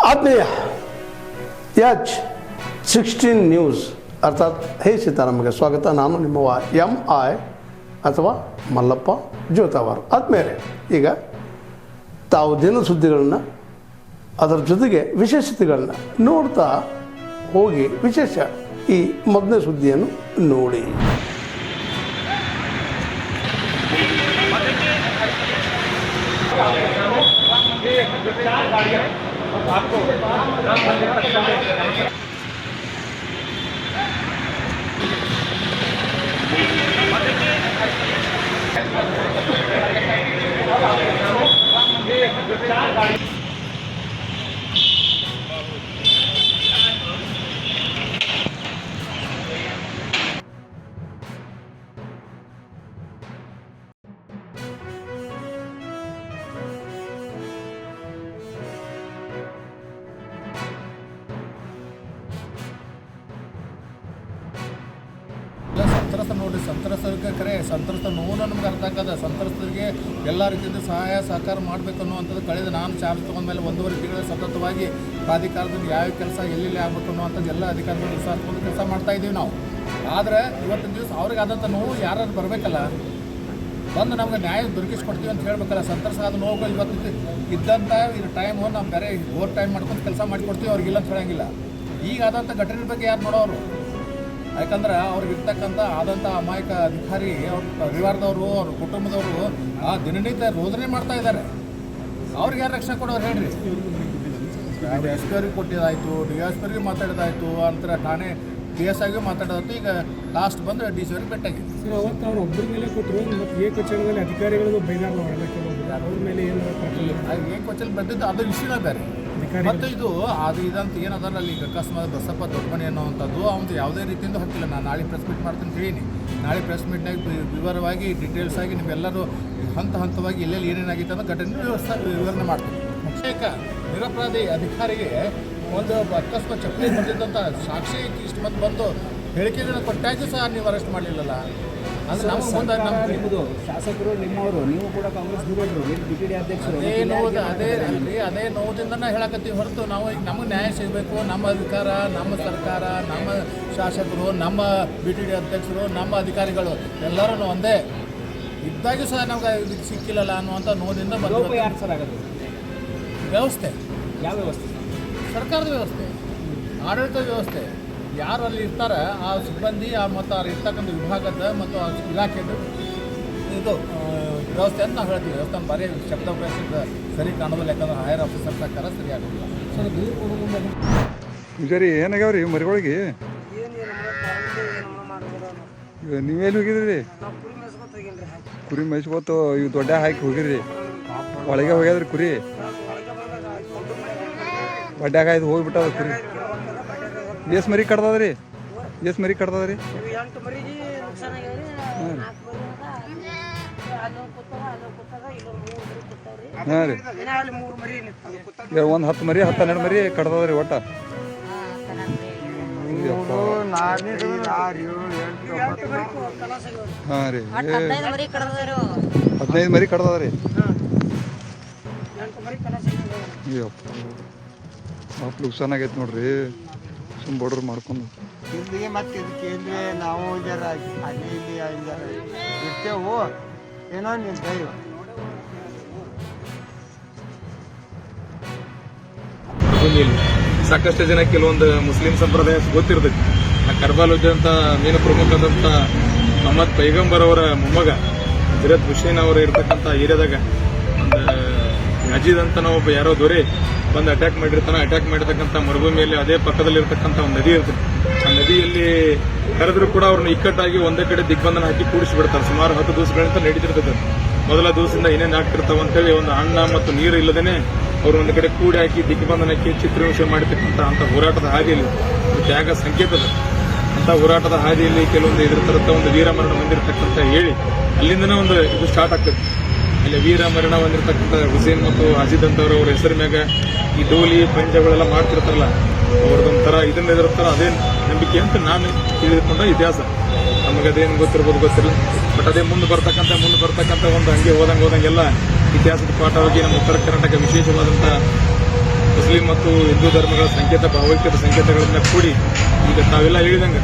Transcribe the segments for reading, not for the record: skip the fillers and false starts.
ಆತ್ಮೀಯ H16 news ಅರ್ಥಾತ್ ಹೇ ಸೀತಾರಾಮಗೆ ಸ್ವಾಗತ. ನಾನು ನಿಮ್ಮವ MI ಅಥವಾ ಮಲ್ಲಪ್ಪ ಜೋತಾವಾರ್. ಆದ್ಮೇಲೆ ಈಗ ತಾವು ದಿನ ಸುದ್ದಿಗಳನ್ನ ಅದರ ಜೊತೆಗೆ ವಿಶೇಷತೆಗಳನ್ನ ನೋಡ್ತಾ ಹೋಗಿ ವಿಶೇಷ ಈ ಮೊದಲನೇ ಸುದ್ದಿಯನ್ನು ನೋಡಿ. ಸಂತ್ರಸ್ತ ನೋಡಿ, ಸಂತ್ರಸ್ತರಿಗೆ ಕರೆ ಸಂತ್ರಸ್ತ ನೋವು ನಮ್ಗೆ ಅರ್ಥ ಆಗದ. ಸಂತ್ರಸ್ತರಿಗೆ ಎಲ್ಲ ರೀತಿಯಿಂದ ಸಹಾಯ ಸಹಕಾರ ಮಾಡಬೇಕು ಅನ್ನುವಂಥದ್ದು ಕಳೆದ ನಾನು ಚಾರ್ಜ್ ತೊಗೊಂಡ್ಮೇಲೆ 1.5 ತಿಂಗಳ ಸತತವಾಗಿ ಪ್ರಾಧಿಕಾರದಿಂದ ಯಾವ ಕೆಲಸ ಎಲ್ಲೆಲ್ಲಿ ಆಗಬೇಕು ಅನ್ನುವಂಥದ್ದು ಎಲ್ಲ ಅಧಿಕಾರಿಗಳು ವಿಶ್ವಾಸಕೊಂಡು ಕೆಲಸ ಮಾಡ್ತಾಯಿದ್ದೀವಿ ನಾವು. ಆದರೆ ಇವತ್ತಿನ ದಿವಸ ಅವ್ರಿಗೆ ಆದಂಥ ನೋವು ಯಾರು ಬರಬೇಕಲ್ಲ, ಬಂದು ನಮ್ಗೆ ನ್ಯಾಯ ದೊರಕಿಸ್ಕೊಡ್ತೀವಿ ಅಂತ ಹೇಳಬೇಕಲ್ಲ. ಸಂತ್ರಸ್ತ ಆದ ನೋವು ಇವತ್ತು ಇದ್ದಂಥ ಇದು ಟೈಮು ನಾವು ಬೇರೆ ಓವರ್ ಟೈಮ್ ಮಾಡ್ಕೊಂಡು ಕೆಲಸ ಮಾಡಿಕೊಡ್ತೀವಿ, ಅವ್ರಿಗಿಲ್ಲ ಅಂತ ಹೇಳೋಂಗಿಲ್ಲ. ಈಗ ಆದಂಥ ಘಟನೆ ಬಗ್ಗೆ ಯಾರು ನೋಡೋರು? ಯಾಕಂದ್ರೆ ಅವ್ರಿಗಿರ್ತಕ್ಕಂಥ ಆದಂಥ ಅಮಾಯಕ ಅಧಿಕಾರಿ ಅವ್ರ ಪರಿವಾರದವರು ಅವ್ರ ಕುಟುಂಬದವರು ದಿನನಿತ್ಯ ರೋದನೆ ಮಾಡ್ತಾ ಇದ್ದಾರೆ. ಅವ್ರಿಗೆ ಯಾರು ರಕ್ಷಣೆ ಕೊಡೋರು ಹೇಳ್ರಿ? ಎಸ್ ಪಿ ಅವ್ರಿಗೆ ಕೊಟ್ಟಿದ್ದಾಯಿತು, DSP ಅವ್ರಿಗೆ ಮಾತಾಡೋದಾಯಿತು, ಅಂತರ ಠಾಣೆ PS ಆಗಿ ಮಾತಾಡೋದಾಯ್ತು. ಈಗ ಲಾಸ್ಟ್ ಬಂದು DC ಅವ್ರಿಗೆ ಭೇಟಿಯಾಗಿದೆ. ಸರ್, ಅವತ್ತು ಅವ್ರು ಒಬ್ಬರ ಮೇಲೆ ಕೊಟ್ಟರು ಮತ್ತು ಏಕವಚನದಲ್ಲಿ ಅಧಿಕಾರಿಗಳಿಗೂ ಬೈದಾರ ಅವ್ರ ಮೇಲೆ ಏನು ಏಕವಚನ ಬಂದಿದ್ದು ಅದು ವಿಷಯನೇ ಬೇರೆ. ಮತ್ತು ಇದು ಇದಂತ ಏನದಲ್ಲ, ಅಲ್ಲಿ ಈಗ ಅಕಸ್ಮಾತ್ ಬಸಪ್ಪ ದೊಡ್ಡಮನಿ ಅನ್ನೋವಂಥದ್ದು ಅವನು ಯಾವುದೇ ರೀತಿಯಿಂದ ಹಾಕಿಲ್ಲ. ನಾನು ನಾಳೆ ಪ್ರೆಸ್ ಮೀಟ್ ಮಾಡ್ತೀನಿ ಹೇಳೀನಿ. ನಾಳೆ ಪ್ರೆಸ್ ಮೀಟ್ನಾಗ ವಿವರವಾಗಿ ಡೀಟೇಲ್ಸ್ ಆಗಿ ನಿಮ್ಮೆಲ್ಲರೂ ಹಂತವಾಗಿ ಎಲ್ಲೆಲ್ಲಿ ಏನೇನಾಗಿತ್ತು ಅನ್ನೋ ಘಟನೆ ವಿವರಣೆ ಮಾಡ್ತೀನಿ. ಅಭಿಷೇಕ ನಿರಪರಾಧಿ ಅಧಿಕಾರಿಗೆ ಒಂದು ಅಕಸ್ಮಾತ್ ಚಪ್ಪಲಿ ಬಂದಿದ್ದಂಥ ಸಾಕ್ಷಿ ಇಷ್ಟು ಮಂದಿ ಬಂದು ಹೇಳಿಕೆಗಳನ್ನ ಕೊಟ್ಟಾಗೂ ಸಹ ನೀವು ಅರೆಸ್ಟ್ ಮಾಡಲಿಲ್ಲಲ್ಲ. ಅಂದರೆ ನಮಗೆ ಮುಂದೆ ನಿಮ್ಮದು ಶಾಸಕರು ನಿಮ್ಮವರು, ನೀವು ಕೂಡ ಕಾಂಗ್ರೆಸ್ ದುಡಿದ್ರು, BTD ಅಧ್ಯಕ್ಷರು. ಅದೇ ನೋವುದಿಂದನೇ ಹೇಳಕತ್ತೀವಿ ಹೊರತು ನಾವು ಈಗ ನಮಗೆ ನ್ಯಾಯ ಸಿಗಬೇಕು. ನಮ್ಮ ಅಧಿಕಾರ, ನಮ್ಮ ಸರ್ಕಾರ, ನಮ್ಮ ಶಾಸಕರು, ನಮ್ಮ BTD ಅಧ್ಯಕ್ಷರು, ನಮ್ಮ ಅಧಿಕಾರಿಗಳು ಎಲ್ಲರೂ ಒಂದೇ ಇದ್ದಾಗೂ ಸಹ ನಮ್ಗೆ ಇದಕ್ಕೆ ಸಿಕ್ಕಿಲ್ಲಲ್ಲ ಅನ್ನುವಂಥ ನೋವಿನಿಂದ ಯಾರು ಸರ್ ಆಗೋದು? ವ್ಯವಸ್ಥೆ. ಯಾವ ವ್ಯವಸ್ಥೆ? ಸರ್ಕಾರದ ವ್ಯವಸ್ಥೆ, ಆಡಳಿತ ವ್ಯವಸ್ಥೆ. ಯಾರು ಅಲ್ಲಿ ಇರ್ತಾರೆ ಆ ಸಿಬ್ಬಂದಿ ಮತ್ತು ಅವ್ರು ಇರ್ತಕ್ಕಂಥ ವಿಭಾಗದ ಮತ್ತು ಆ ಇಲಾಖೆದು ಇದು ವ್ಯವಸ್ಥೆ ಅಂತ ನಾವು ಹೇಳ್ತೀವಿ. ವ್ಯವಸ್ಥೆ ಬರೀ ಶಬ್ದ ಉಪಯೋಗಿಸಿದ ಸರಿ ಕಾಣೋದಿಲ್ಲ, ಯಾಕಂದ್ರೆ ಹೈಯರ್ ಆಫೀಸರ್ ಸರ್ಕಾರ ಸರಿ ಆಗೋದಿಲ್ಲ. ಸರ್, ದೂರ ಕೊಡೋದು ಪೂಜಾರಿ ಏನಾಗ್ಯಾವ್ರಿ ಮರಿಗಳಿಗೆ? ನೀವೇನು ಹೋಗಿದ್ರಿ? ಕುರಿ ಮೇಯಿಸ್ಕೊತ ಇವು ದೊಡ್ಡ ಹಾಕಿ ಹೋಗಿದ್ರಿ? ಒಳಗೆ ಹೋಗ್ಯಾದ್ರಿ ಕುರಿ? ಒಡ್ಡಾಗ ಆಯ್ತು ಹೋಗ್ಬಿಟ್ಟದ ಕುರಿ. ಎಷ್ಟು ಮರಿ ಕಡ್ದದ್ರಿ? ಎಷ್ಟು ಮರಿ ಕಡ್ದದ್ರಿ? ಹಾಂ ರೀ, ಒಂದು 10 ಮರಿ 12 ಮರಿ ಕಡ್ದದ್ರಿ ಒಟ್ಟ. ಹಾಂ ರೀ, 15 ಮರಿ ಕಡ್ದದ್ರಿ. ಅಪ್ಪ ನುಕ್ಸಾನ್ ಆಗೈತೆ ನೋಡ್ರಿ. ಸುಮ್ ಬಡ್ರು ಮಾಡ್ಕೊಂಡು ಇಲ್ಲಿಗೆ ಮತ್ತೆ ಇದಕ್ಕೆ ಇಲ್ಲಿ ನಾವು ಜರ ಅಲ್ಲಿ ಇಲ್ಲಿ ಜರ ಇರ್ತೇವು. ಏನೋ ನೀವು ದೈವ ಸಾಕಷ್ಟು ಜನ ಕೆಲವೊಂದು ಮುಸ್ಲಿಂ ಸಂಪ್ರದಾಯ ಗೊತ್ತಿರ್ತೈತಿ. ಕರ್ಬಾಲ್ ಅಂತ ಮೇನ್ ಪ್ರಮುಖಾದಂಥ ಮೊಹಮ್ಮದ್ ಪೈಗಂಬರ್ ಅವರ ಮೊಮ್ಮಗ ಹಜರತ್ ಹುಸೇನ್ ಅವರು ಇರ್ತಕ್ಕಂಥ ಏರಿಯಾದಾಗ ಒಂದು ಅಜೀದ್ ಅಂತ ಒಬ್ಬ ಯಾರೋ ದೊರೆ ಬಂದು ಅಟ್ಯಾಕ್ ಮಾಡಿರ್ತಾನೆ. ಅಟ್ಯಾಕ್ ಮಾಡಿರ್ತಕ್ಕಂಥ ಮರುಭೂಮಿಯಲ್ಲಿ ಅದೇ ಪಕ್ಕದಲ್ಲಿ ಇರ್ತಕ್ಕಂಥ ಒಂದು ನದಿ ಇರ್ತದೆ. ಆ ನದಿಯಲ್ಲಿ ಕರೆದ್ರು ಕೂಡ ಅವ್ರನ್ನ ಇಕ್ಕಟ್ಟಾಗಿ ಒಂದೇ ಕಡೆ ದಿಗ್ಬಂಧನ ಹಾಕಿ ಕೂಡಿಸಿಬಿಡ್ತಾರೆ. ಸುಮಾರು 10 ದಿವಸಗಳಿಂದ ನಡೀತಿರ್ತದೆ. ಮೊದಲ ದಿವಸದಿಂದ ಏನೇನು ಆಗ್ತಿರ್ತಾವ ಅಂತೇಳಿ ಒಂದು ಅನ್ನ ಮತ್ತು ನೀರು ಇಲ್ಲದೇನೆ ಅವ್ರು ಒಂದು ಕಡೆ ಕೂಡಿ ಹಾಕಿ ದಿಗ್ಬಂಧನ ಹಾಕಿ ಚಿತ್ರಹಿಂಸೆ ಮಾಡಿರ್ತಕ್ಕಂಥ ಹೋರಾಟದ ಹಾದಿಯಲ್ಲಿ ತ್ಯಾಗ ಸಂಕೇತದ ಅಂತ ಹೋರಾಟದ ಹಾದಿಯಲ್ಲಿ ಕೆಲವೊಂದು ಇದಿರ್ತಾರಂತ ಒಂದು ವೀರಮರಣ ಹೊಂದಿರತಕ್ಕಂಥ ಹೇಳಿ ಅಲ್ಲಿಂದನೇ ಒಂದು ಇದು ಸ್ಟಾರ್ಟ್ ಆಗ್ತದೆ. ಅಲ್ಲಿ ವೀರಮರಣ ಹೊಂದಿರತಕ್ಕಂಥ ಹುಸೇನ್ ಮತ್ತು ಅಜೀದ್ ಅಂತವ್ರ ಅವ್ರ ಹೆಸರು ಮ್ಯಾಗ ಈ ಡೋಲಿ ಪಂಜಗಳೆಲ್ಲ ಮಾಡ್ತಿರ್ತಾರಲ್ಲ, ಅವ್ರದ್ದೊಂಥರ ಇದನ್ನ ಇದಿರ್ತಾರ. ಅದೇ ನಂಬಿಕೆ ಅಂತ ನಾನು ತಿಳಿದುಕೊಂಡ ಇತಿಹಾಸ. ನಮಗೆ ಅದೇನು ಗೊತ್ತಿರ್ಬೋದು ಗೊತ್ತಿಲ್ಲ, ಬಟ್ ಅದೇ ಮುಂದೆ ಬರ್ತಕ್ಕಂಥ ಒಂದು ಹಂಗೆ ಹೋದಂಗೆಲ್ಲ ಇತಿಹಾಸದ ಪಾಠವಾಗಿ ನಮ್ಮ ಉತ್ತರ ಕರ್ನಾಟಕ ವಿಶೇಷವಾದಂಥ ಮುಸ್ಲಿಂ ಮತ್ತು ಹಿಂದೂ ಧರ್ಮಗಳ ಸಂಕೇತ ಭಾವೈಕ್ಯದ ಸಂಕೇತಗಳನ್ನ ಕೂಡಿ ಈಗ ತಾವೆಲ್ಲ ಹೇಳಿದಂಗೆ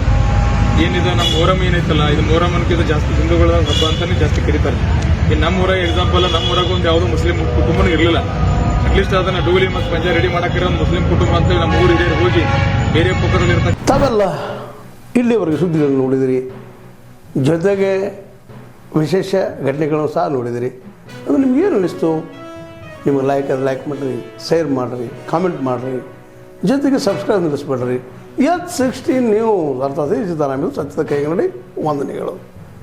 ಏನಿದೆ ನಮ್ಮ ಮೊಹರಂ ಏನೈತಲ್ಲ ಇದು ಮೊಹರಂ ಅನ್ಕಿಂತ ಜಾಸ್ತಿ ಹಿಂದೂಗಳ ಹಬ್ಬ ಅಂತಾನೆ ಜಾಸ್ತಿ ಕರೀತಾರೆ. ಈ ನಮ್ಮ ಊರಾಗ ಎಕ್ಸಾಂಪಲ್ ನಮ್ಮ ಊರಾಗ ಒಂದು ಯಾವುದೋ ಮುಸ್ಲಿಂ ಕುಟುಂಬನೂ ಇರಲಿಲ್ಲ. ಅಟ್ಲೀಸ್ಟ್ ಅದನ್ನ ಡೋಲಿ ಮತ್ತು ಪಂಜೆ ರೆಡಿ ಮಾಡಕ್ಕಿರೋ ಒಂದು ಮುಸ್ಲಿಂ ಕುಟುಂಬ ಅಂತೇಳಿ ನಮ್ಮ ಊರು ಹಿರಿಯರು ಹೋಗಿ ಬೇರೆ ಪಕ್ಕದಲ್ಲಿ ಇರ್ತಕ್ಕ ತಾವೆಲ್ಲ ಇಲ್ಲಿವರೆಗೆ ಸುದ್ದಿಗಳನ್ನು ನೋಡಿದಿರಿ, ಜೊತೆಗೆ ವಿಶೇಷ ಘಟನೆಗಳನ್ನು ಸಹ ನೋಡಿದಿರಿ. ಅದು ನಿಮ್ಗೇನು ಅನ್ನಿಸ್ತು? ನಿಮಗೆ ಲೈಕ್ ಮಾಡಿರಿ, ಶೇರ್ ಮಾಡಿರಿ, ಕಾಮೆಂಟ್ ಮಾಡಿರಿ, ಜೊತೆಗೆ ಸಬ್ಸ್ಕ್ರೈಬ್ ನಿಲ್ಲಿಸ್ಬೇಡ್ರಿ. H16 ನ್ಯೂಸ್ ಅರ್ಥಾತ್ ಸಿದ್ದರಾಮಯ್ಯ ಸತ್ಯದ ಕೈಗನ್ನಡಿ ವಂದನೆಗಳು.